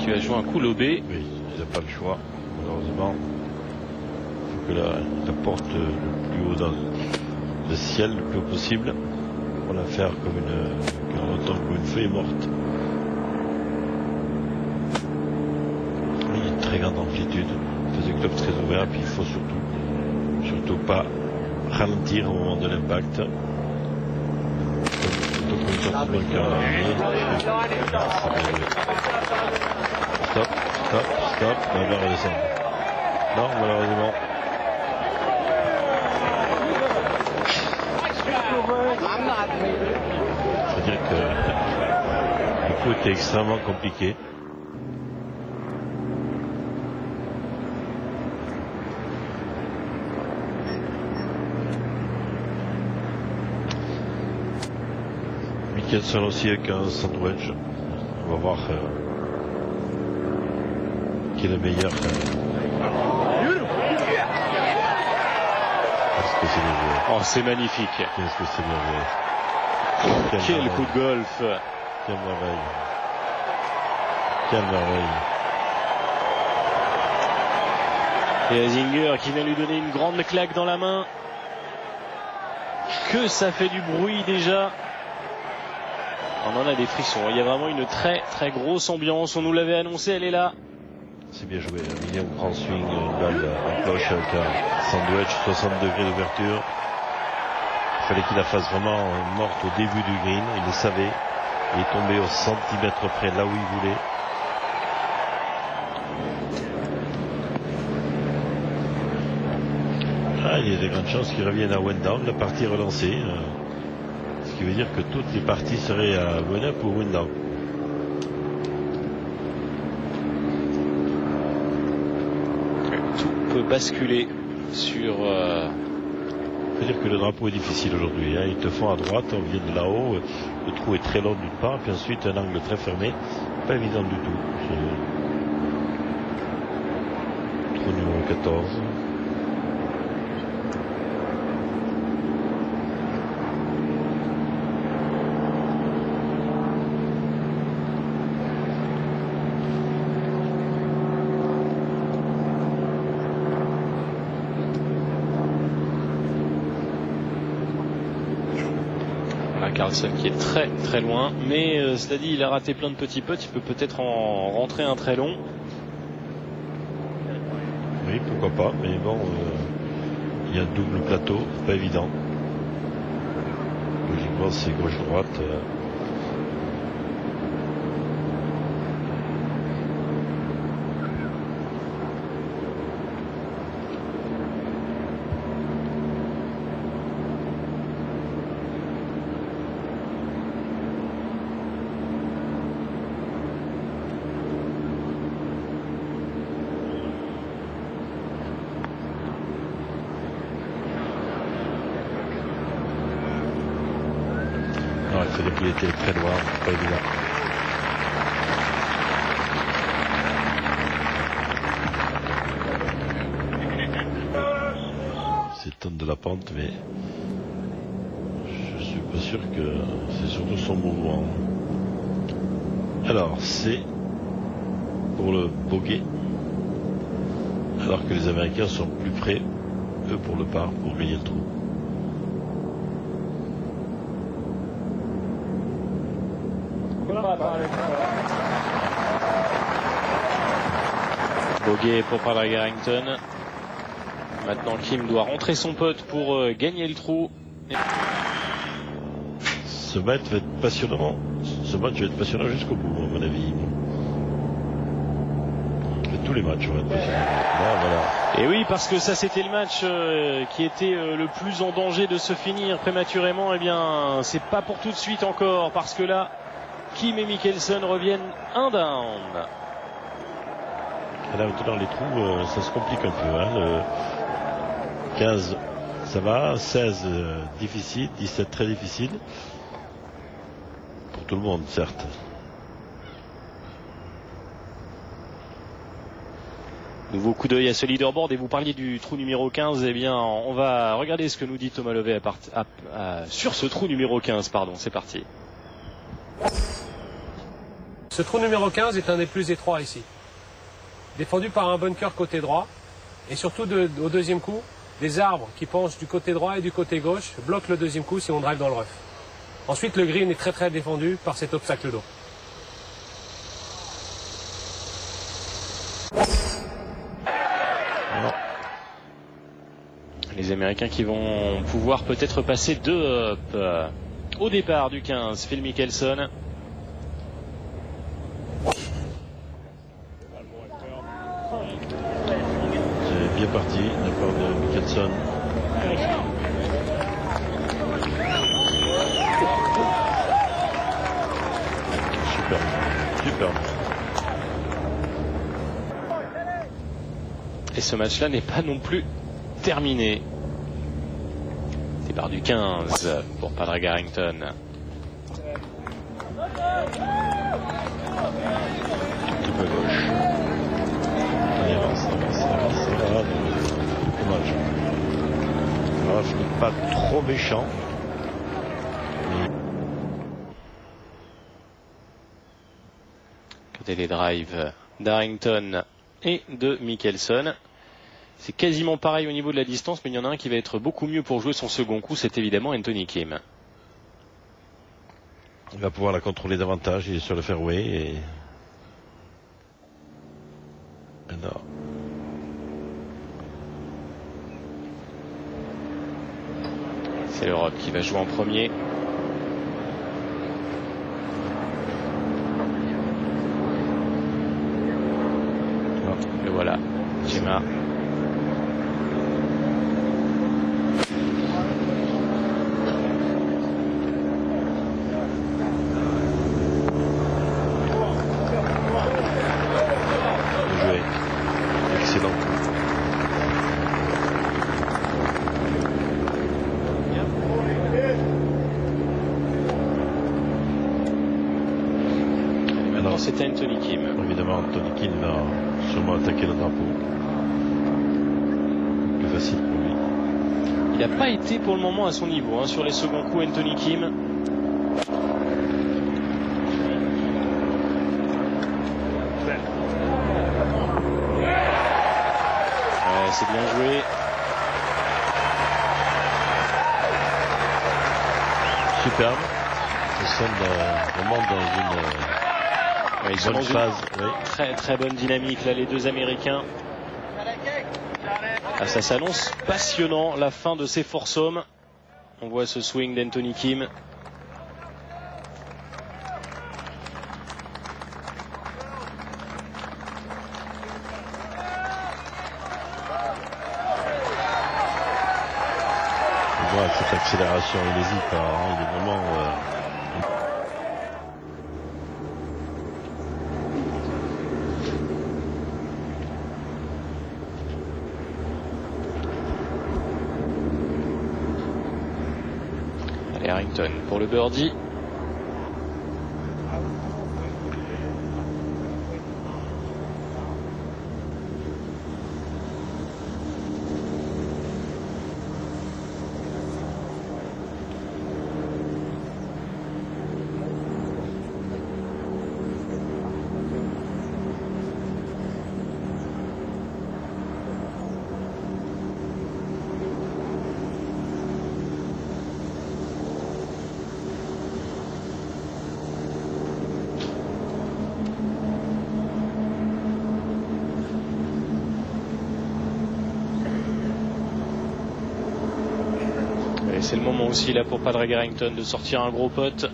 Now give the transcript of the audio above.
qui va jouer un coup lobé. Oui, il n'a pas le choix, malheureusement. Il faut que la porte le plus haut dans le ciel, le plus haut possible, pour la faire comme une feuille morte. Il y a une très grande amplitude, il faisait club très ouvert, puis il faut surtout pas ralentir au moment de l'impact. Stop, on va redescendre. Non, malheureusement. C'est-à-dire que le coup était extrêmement compliqué. Mickelson aussi avec un sandwich. On va voir qui est le meilleur. Est-ce que c'est bien joué? Oh, c'est magnifique. Qu'est-ce que c'est bien joué? Quel coup de golf. Quelle merveille. Quelle merveille. Et Azinger qui vient lui donner une grande claque dans la main. Que ça fait du bruit déjà. On en a des frissons. Il y a vraiment une très très grosse ambiance. On nous l'avait annoncé, elle est là. C'est bien joué. William prend swing, une balle en cloche avec un sandwich, 60 degrés d'ouverture. Il fallait qu'il la fasse vraiment morte au début du green. Il le savait. Il est tombé au centimètre près là où il voulait. Il y a des grandes chances qu'il revienne à one down. La partie est relancée. Ce qui veut dire que toutes les parties seraient à one up ou one down. Tout peut basculer sur... Il faut dire que le drapeau est difficile aujourd'hui. Ils te font à droite, on vient de là-haut. Le trou est très long d'une part, puis ensuite un angle très fermé. Pas évident du tout. Trou numéro 14. Carlsen qui est très très loin, mais cela dit, il a raté plein de petits putts, il peut peut-être en rentrer un très long. Oui, pourquoi pas, mais bon, il y a un double plateau, pas évident. Logiquement, c'est gauche-droite. Il était très loin, pas évident. C'est tonne de la pente, mais je suis pas sûr que c'est surtout son mouvement. Alors, c'est pour le bogey, alors que les Américains sont plus près, eux, pour le par, pour gagner le trou. Bogey pour Padraig Harrington. Maintenant Kim doit rentrer son putt pour gagner le trou. Ce match va être passionnant. Ce match va être passionnant jusqu'au bout, à mon avis. Tous les matchs vont être passionnants. Là, voilà. Et oui, parce que ça c'était le match qui était le plus en danger de se finir prématurément. Eh bien, c'est pas pour tout de suite encore, parce que là, Kim et Mickelson reviennent un down. Et là, maintenant, les trous, ça se complique un peu. Le 15, ça va. 16, difficile. 17, très difficile. Pour tout le monde, certes. Nouveau coup d'œil à ce leaderboard, et vous parliez du trou numéro 15. Eh bien, on va regarder ce que nous dit Thomas Levet sur ce trou numéro 15. Pardon, c'est parti. Ce trou numéro 15 est un des plus étroits ici. Défendu par un bunker côté droit. Et surtout, au deuxième coup, des arbres qui penchent du côté droit et du côté gauche bloquent le deuxième coup si on drive dans le rough. Ensuite, le green est très défendu par cet obstacle d'eau. Les Américains qui vont pouvoir peut-être passer 2 up au départ du 15, Phil Mickelson. C'est bien parti de la part de Mickelson. Super. Et ce match-là n'est pas non plus terminé. Départ du 15 pour Padraig Harrington. Un petit peu gauche. Allez, avance. Dommage. Alors, je n'est pas trop méchant. Regardez les drives d'Harrington et de Mickelson. C'est quasiment pareil au niveau de la distance, mais il y en a un qui va être beaucoup mieux pour jouer son second coup, c'est évidemment Anthony Kim. Il va pouvoir la contrôler davantage, il est sur le fairway et... Alors... C'est l'Europe qui va jouer en premier. Le voilà, Gemma. C'était Anthony Kim. Évidemment, Anthony Kim va sûrement attaquer le drapeau. Plus facile pour lui. Il n'a pas été pour le moment à son niveau sur les seconds coups, Anthony Kim. Ouais, c'est bien joué. Superbe. Nous sommes vraiment dans une... Ils sont bonne dans phase, une très bonne dynamique là, les deux Américains. Ah, ça s'annonce passionnant, la fin de ces foursomes. On voit ce swing d'Anthony Kim. On voit cette accélération, il n'hésite pas, il est vraiment... Harrington pour le birdie. C'est le moment aussi là pour Padraig Harrington de sortir un gros putt.